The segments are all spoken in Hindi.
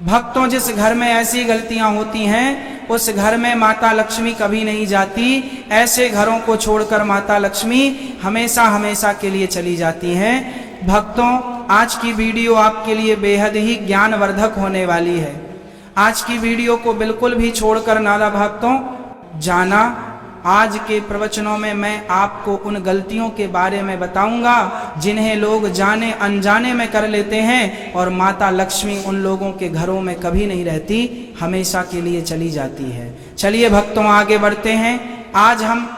भक्तों, जिस घर में ऐसी गलतियां होती हैं उस घर में माता लक्ष्मी कभी नहीं जाती। ऐसे घरों को छोड़कर माता लक्ष्मी हमेशा हमेशा के लिए चली जाती हैं। भक्तों, आज की वीडियो आपके लिए बेहद ही ज्ञानवर्धक होने वाली है। आज की वीडियो को बिल्कुल भी छोड़कर ना भक्तों जाना। आज के प्रवचनों में मैं आपको उन गलतियों के बारे में बताऊंगा जिन्हें लोग जाने अनजाने में कर लेते हैं, और माता लक्ष्मी उन लोगों के घरों में कभी नहीं रहती, हमेशा के लिए चली जाती है। चलिए भक्तों, आगे बढ़ते हैं। आज हम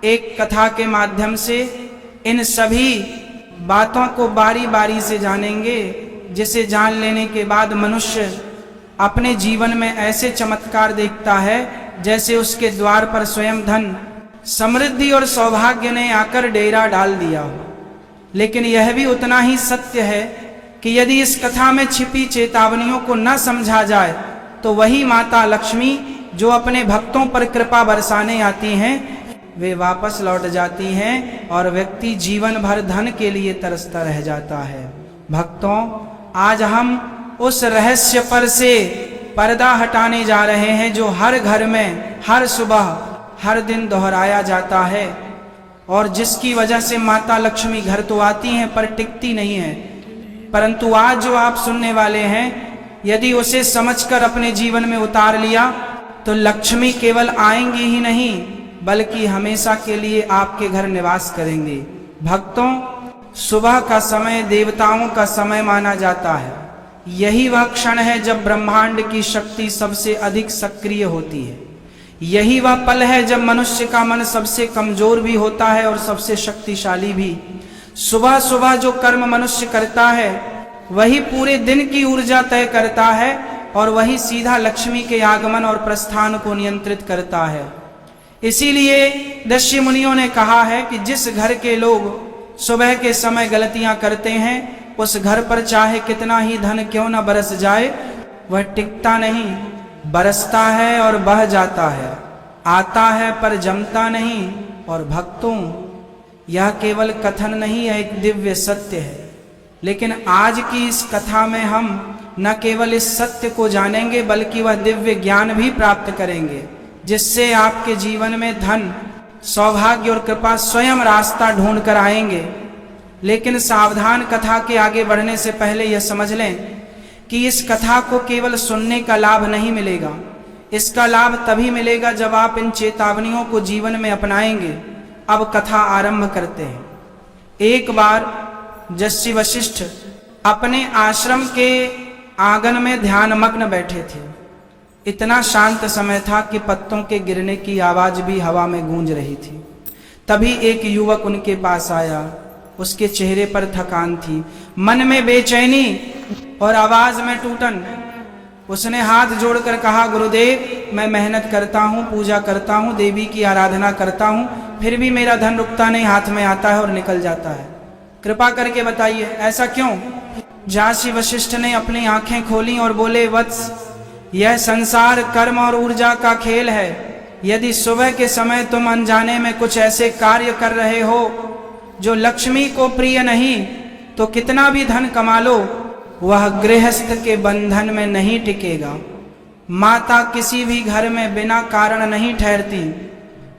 एक कथा के माध्यम से इन सभी बातों को बारी बारी से जानेंगे, जिसे जान लेने के बाद मनुष्य अपने जीवन में ऐसे चमत्कार देखता है जैसे उसके द्वार पर स्वयं धन, समृद्धि और सौभाग्य ने आकर डेरा डाल दिया हो। लेकिन यह भी उतना ही सत्य है कि यदि इस कथा में छिपी चेतावनियों को न समझा जाए तो वही माता लक्ष्मी जो अपने भक्तों पर कृपा बरसाने आती हैं, वे वापस लौट जाती हैं और व्यक्ति जीवन भर धन के लिए तरसता रह जाता है। भक्तों, आज हम उस रहस्य पर से पर्दा हटाने जा रहे हैं जो हर घर में हर सुबह हर दिन दोहराया जाता है, और जिसकी वजह से माता लक्ष्मी घर तो आती हैं पर टिकती नहीं है। परंतु आज जो आप सुनने वाले हैं, यदि उसे समझकर अपने जीवन में उतार लिया तो लक्ष्मी केवल आएंगी ही नहीं बल्कि हमेशा के लिए आपके घर निवास करेंगे। भक्तों, सुबह का समय देवताओं का समय माना जाता है। यही वह क्षण है जब ब्रह्मांड की शक्ति सबसे अधिक सक्रिय होती है। यही वह पल है जब मनुष्य का मन सबसे कमजोर भी होता है और सबसे शक्तिशाली भी। सुबह सुबह जो कर्म मनुष्य करता है वही पूरे दिन की ऊर्जा तय करता है, और वही सीधा लक्ष्मी के आगमन और प्रस्थान को नियंत्रित करता है। इसीलिए ऋषि मुनियों ने कहा है कि जिस घर के लोग सुबह के समय गलतियां करते हैं उस घर पर चाहे कितना ही धन क्यों न बरस जाए, वह टिकता नहीं, बरसता है और बह जाता है, आता है पर जमता नहीं। और भक्तों, यह केवल कथन नहीं है, एक दिव्य सत्य है। लेकिन आज की इस कथा में हम न केवल इस सत्य को जानेंगे बल्कि वह दिव्य ज्ञान भी प्राप्त करेंगे, जिससे आपके जीवन में धन, सौभाग्य और कृपा स्वयं रास्ता ढूंढ कर आएंगे। लेकिन सावधान, कथा के आगे बढ़ने से पहले यह समझ लें कि इस कथा को केवल सुनने का लाभ नहीं मिलेगा। इसका लाभ तभी मिलेगा जब आप इन चेतावनियों को जीवन में अपनाएंगे। अब कथा आरंभ करते हैं। एक बार जस्सी वशिष्ठ अपने आश्रम के आंगन में ध्यानमग्न बैठे थे। इतना शांत समय था कि पत्तों के गिरने की आवाज भी हवा में गूंज रही थी। तभी एक युवक उनके पास आया। उसके चेहरे पर थकान थी, मन में बेचैनी और आवाज में टूटन। उसने हाथ जोड़कर कहा, गुरुदेव, मैं मेहनत करता हूँ, पूजा करता हूँ, देवी की आराधना करता हूँ, फिर भी मेरा धन रुकता नहीं, हाथ में आता है और निकल जाता है। कृपा करके बताइए ऐसा क्यों? जस्सी वशिष्ठ ने अपनी आंखें खोली और बोले, वत्स, यह संसार कर्म और ऊर्जा का खेल है। यदि सुबह के समय तुम अनजाने में कुछ ऐसे कार्य कर रहे हो जो लक्ष्मी को प्रिय नहीं, तो कितना भी धन कमा लो वह गृहस्थ के बंधन में नहीं टिकेगा। माता किसी भी घर में बिना कारण नहीं ठहरती,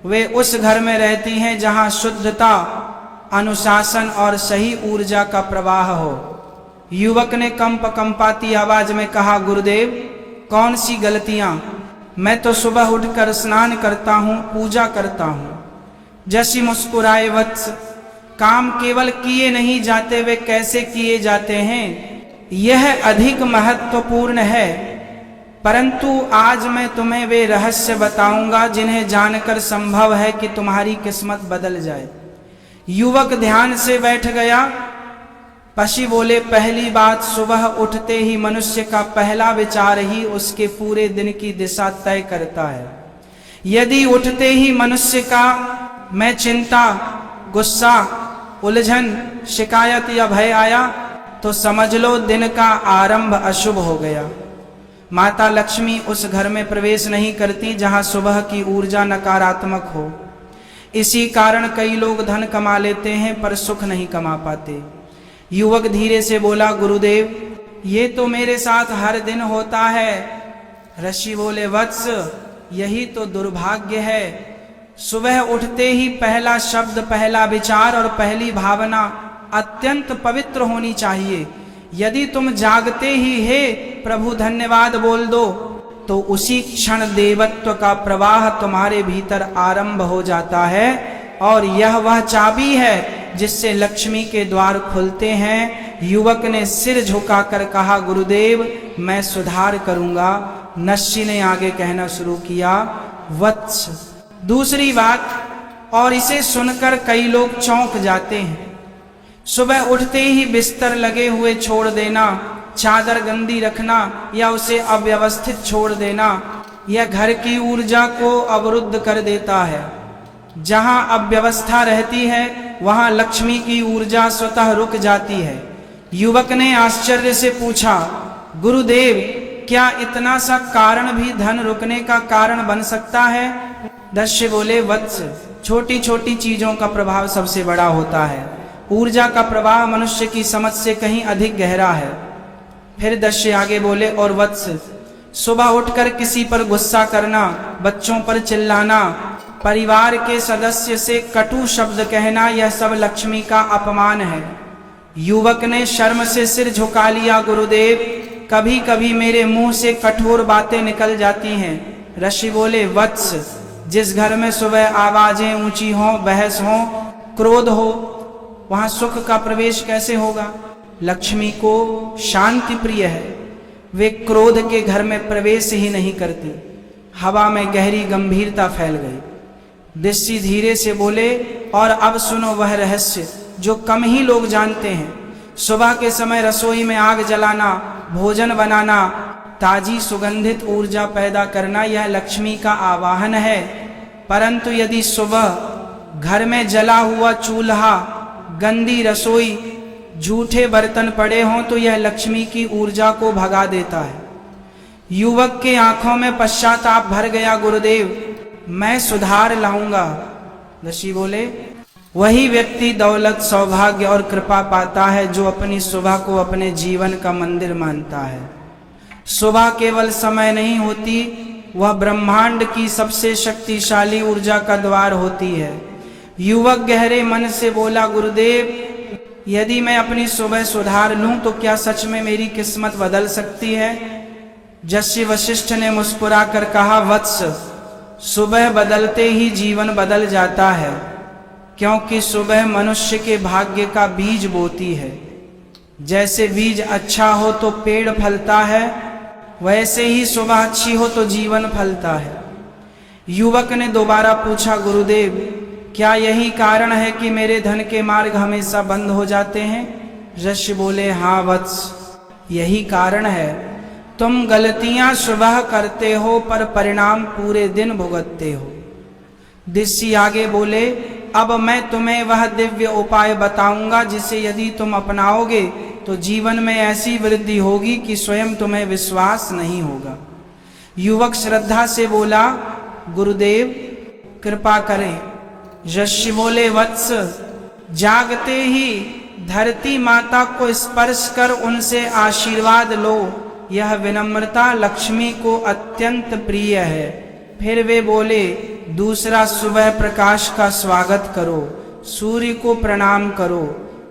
वे उस घर में रहती हैं जहां शुद्धता, अनुशासन और सही ऊर्जा का प्रवाह हो। युवक ने कंपाती आवाज में कहा, गुरुदेव, कौन सी गलतियां? मैं तो सुबह उठकर स्नान करता हूं, पूजा करता हूं। जस्सी मुस्कुराए, वत्स, काम केवल किए नहीं जाते, वे कैसे किए जाते हैं यह अधिक महत्वपूर्ण है। परंतु आज मैं तुम्हें वे रहस्य बताऊंगा जिन्हें जानकर संभव है कि तुम्हारी किस्मत बदल जाए। युवक ध्यान से बैठ गया। पशी बोले, पहली बात, सुबह उठते ही मनुष्य का पहला विचार ही उसके पूरे दिन की दिशा तय करता है। यदि उठते ही मनुष्य का में चिंता, गुस्सा, उलझन, शिकायत या भय आया तो समझ लो दिन का आरंभ अशुभ हो गया। माता लक्ष्मी उस घर में प्रवेश नहीं करती जहां सुबह की ऊर्जा नकारात्मक हो। इसी कारण कई लोग धन कमा लेते हैं पर सुख नहीं कमा पाते। युवक धीरे से बोला, गुरुदेव, ये तो मेरे साथ हर दिन होता है। ऋषि बोले, वत्स यही तो दुर्भाग्य है। सुबह उठते ही पहला शब्द, पहला विचार और पहली भावना अत्यंत पवित्र होनी चाहिए। यदि तुम जागते ही हे प्रभु धन्यवाद बोल दो तो उसी क्षण देवत्व का प्रवाह तुम्हारे भीतर आरंभ हो जाता है, और यह वह चाबी है जिससे लक्ष्मी के द्वार खुलते हैं। युवक ने सिर झुकाकर कहा, गुरुदेव मैं सुधार करूंगा। नस्सी ने आगे कहना शुरू किया, वत्स दूसरी बात, और इसे सुनकर कई लोग चौंक जाते हैं। सुबह उठते ही बिस्तर लगे हुए छोड़ देना, चादर गंदी रखना या उसे अव्यवस्थित छोड़ देना, यह घर की ऊर्जा को अवरुद्ध कर देता है। जहां अव्यवस्था रहती है वहां लक्ष्मी की ऊर्जा स्वतः रुक जाती है। युवक ने आश्चर्य से पूछा, गुरुदेव क्या इतना सा कारण भी धन रुकने का कारण बन सकता है? दस्य बोले, वत्स छोटी छोटी चीजों का प्रभाव सबसे बड़ा होता है। ऊर्जा का प्रवाह मनुष्य की समझ से कहीं अधिक गहरा है। फिर दस्य आगे बोले, और वत्स सुबह उठकर किसी पर गुस्सा करना, बच्चों पर चिल्लाना, परिवार के सदस्य से कटु शब्द कहना, यह सब लक्ष्मी का अपमान है। युवक ने शर्म से सिर झुका लिया, गुरुदेव कभी कभी मेरे मुंह से कठोर बातें निकल जाती हैं। ऋषि बोले, वत्स जिस घर में सुबह आवाजें ऊंची हों, बहस हो, क्रोध हो, वहां सुख का प्रवेश कैसे होगा? लक्ष्मी को शांति प्रिय है, वे क्रोध के घर में प्रवेश ही नहीं करती। हवा में गहरी गंभीरता फैल गई। दस्यु धीरे से बोले, और अब सुनो वह रहस्य जो कम ही लोग जानते हैं। सुबह के समय रसोई में आग जलाना, भोजन बनाना, ताजी सुगंधित ऊर्जा पैदा करना, यह लक्ष्मी का आवाहन है। परंतु यदि सुबह घर में जला हुआ चूल्हा, गंदी रसोई, झूठे बर्तन पड़े हों तो यह लक्ष्मी की ऊर्जा को भगा देता है। युवक के आंखों में पश्चाताप भर गया, गुरुदेव मैं सुधार लाऊंगा। ऋषि बोले, वही व्यक्ति दौलत, सौभाग्य और कृपा पाता है जो अपनी सुबह को अपने जीवन का मंदिर मानता है। सुबह केवल समय नहीं होती, वह ब्रह्मांड की सबसे शक्तिशाली ऊर्जा का द्वार होती है। युवक गहरे मन से बोला, गुरुदेव यदि मैं अपनी सुबह सुधार लूं तो क्या सच में मेरी किस्मत बदल सकती है? जस्य वशिष्ठ ने मुस्कुराकर कहा, वत्स सुबह बदलते ही जीवन बदल जाता है, क्योंकि सुबह मनुष्य के भाग्य का बीज बोती है। जैसे बीज अच्छा हो तो पेड़ फलता है, वैसे ही सुबह अच्छी हो तो जीवन फलता है। युवक ने दोबारा पूछा, गुरुदेव क्या यही कारण है कि मेरे धन के मार्ग हमेशा बंद हो जाते हैं? ऋषि बोले, हाँ वत्स यही कारण है। तुम गलतियां सुबह करते हो पर परिणाम पूरे दिन भुगतते हो। दस्यु आगे बोले, अब मैं तुम्हें वह दिव्य उपाय बताऊंगा जिसे यदि तुम अपनाओगे तो जीवन में ऐसी वृद्धि होगी कि स्वयं तुम्हें विश्वास नहीं होगा। युवक श्रद्धा से बोला, गुरुदेव कृपा करें। ऋषि बोले, वत्स जागते ही धरती माता को स्पर्श कर उनसे आशीर्वाद लो, यह विनम्रता लक्ष्मी को अत्यंत प्रिय है। फिर वे बोले, दूसरा सुबह प्रकाश का स्वागत करो, सूर्य को प्रणाम करो।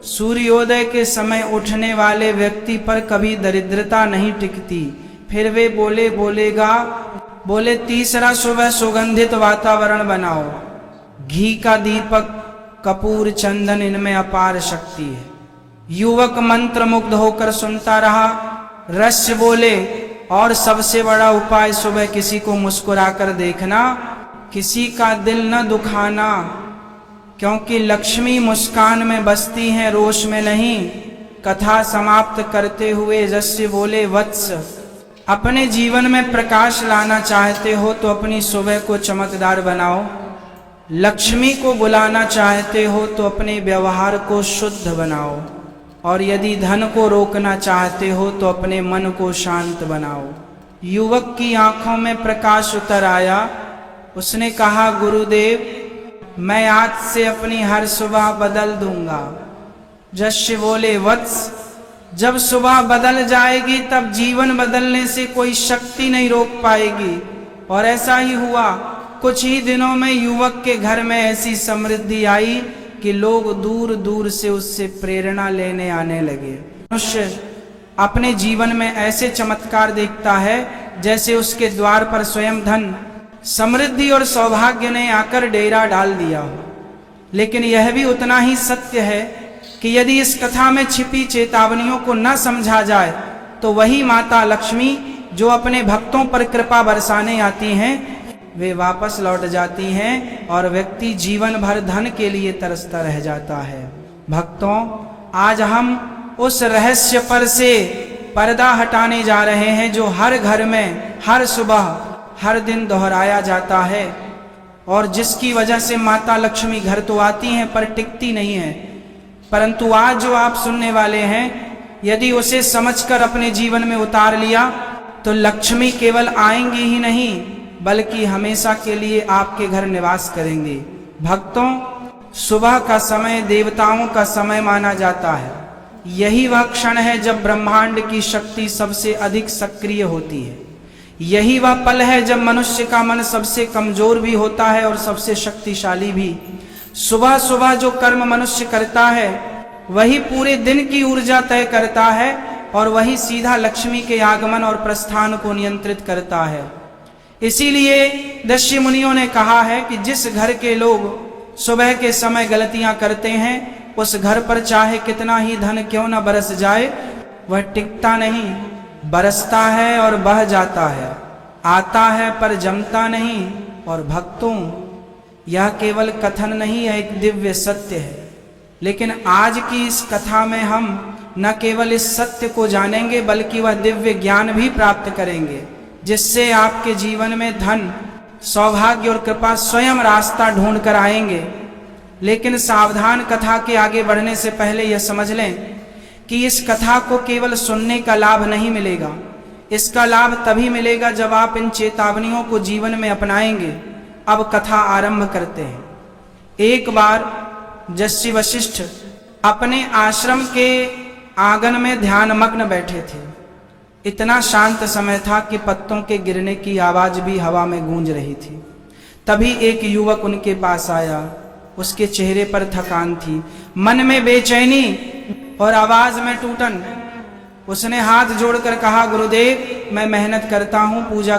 सूर्योदय के समय उठने वाले व्यक्ति पर कभी दरिद्रता नहीं टिकती। फिर वे बोले तीसरा सुबह सुगंधित वातावरण बनाओ, घी का दीपक, कपूर, चंदन, इनमें अपार शक्ति है। युवक मंत्र मुग्ध होकर सुनता रहा। ऋषि बोले, और सबसे बड़ा उपाय सुबह किसी को मुस्कुराकर देखना, किसी का दिल न दुखाना, क्योंकि लक्ष्मी मुस्कान में बसती हैं, रोष में नहीं। कथा समाप्त करते हुए ऋषि बोले, वत्स अपने जीवन में प्रकाश लाना चाहते हो तो अपनी सुबह को चमकदार बनाओ। लक्ष्मी को बुलाना चाहते हो तो अपने व्यवहार को शुद्ध बनाओ, और यदि धन को रोकना चाहते हो तो अपने मन को शांत बनाओ। युवक की आंखों में प्रकाश उतर आया। उसने कहा, गुरुदेव मैं आज से अपनी हर सुबह बदल दूंगा। ऋषि बोले, वत्स जब सुबह बदल जाएगी तब जीवन बदलने से कोई शक्ति नहीं रोक पाएगी। और ऐसा ही हुआ, कुछ ही दिनों में युवक के घर में ऐसी समृद्धि आई कि लोग दूर दूर से उससे प्रेरणा लेने आने लगे। मनुष्य अपने जीवन में ऐसे चमत्कार देखता है जैसे उसके द्वार पर स्वयं धन, समृद्धि और सौभाग्य ने आकर डेरा डाल दिया हो। लेकिन यह भी उतना ही सत्य है कि यदि इस कथा में छिपी चेतावनियों को न समझा जाए तो वही माता लक्ष्मी जो अपने भक्तों पर कृपा बरसाने आती हैं, वे वापस लौट जाती हैं और व्यक्ति जीवन भर धन के लिए तरसता रह जाता है। भक्तों, आज हम उस रहस्य पर से पर्दा हटाने जा रहे हैं जो हर घर में हर सुबह हर दिन दोहराया जाता है और जिसकी वजह से माता लक्ष्मी घर तो आती हैं पर टिकती नहीं है। परंतु आज जो आप सुनने वाले हैं, यदि उसे समझकर अपने जीवन में उतार लिया तो लक्ष्मी केवल आएंगी ही नहीं बल्कि हमेशा के लिए आपके घर निवास करेंगे। भक्तों, सुबह का समय देवताओं का समय माना जाता है। यही वह क्षण है जब ब्रह्मांड की शक्ति सबसे अधिक सक्रिय होती है। यही वह पल है जब मनुष्य का मन सबसे कमजोर भी होता है और सबसे शक्तिशाली भी। सुबह सुबह जो कर्म मनुष्य करता है वही पूरे दिन की ऊर्जा तय करता है और वही सीधा लक्ष्मी के आगमन और प्रस्थान को नियंत्रित करता है। इसीलिए ऋषि मुनियों ने कहा है कि जिस घर के लोग सुबह के समय गलतियां करते हैं उस घर पर चाहे कितना ही धन क्यों न बरस जाए, वह टिकता नहीं, बरसता है और बह जाता है, आता है पर जमता नहीं। और भक्तों, यह केवल कथन नहीं है, एक दिव्य सत्य है। लेकिन आज की इस कथा में हम न केवल इस सत्य को जानेंगे बल्कि वह दिव्य ज्ञान भी प्राप्त करेंगे जिससे आपके जीवन में धन, सौभाग्य और कृपा स्वयं रास्ता ढूंढ कर आएंगे। लेकिन सावधान, कथा के आगे बढ़ने से पहले यह समझ लें कि इस कथा को केवल सुनने का लाभ नहीं मिलेगा। इसका लाभ तभी मिलेगा जब आप इन चेतावनियों को जीवन में अपनाएंगे। अब कथा आरंभ करते हैं। एक बार जस्सी वशिष्ठ अपने आश्रम के आंगन में ध्यानमग्न बैठे थे। इतना शांत समय था कि पत्तों के गिरने की आवाज भी हवा में गूंज रही थी। तभी एक युवक उनके पास आया। उसके चेहरे पर थकान थी, मन में बेचैनी और आवाज में टूटन। उसने हाथ जोड़कर कहा, गुरुदेव, मैं मेहनत करता हूँ, पूजा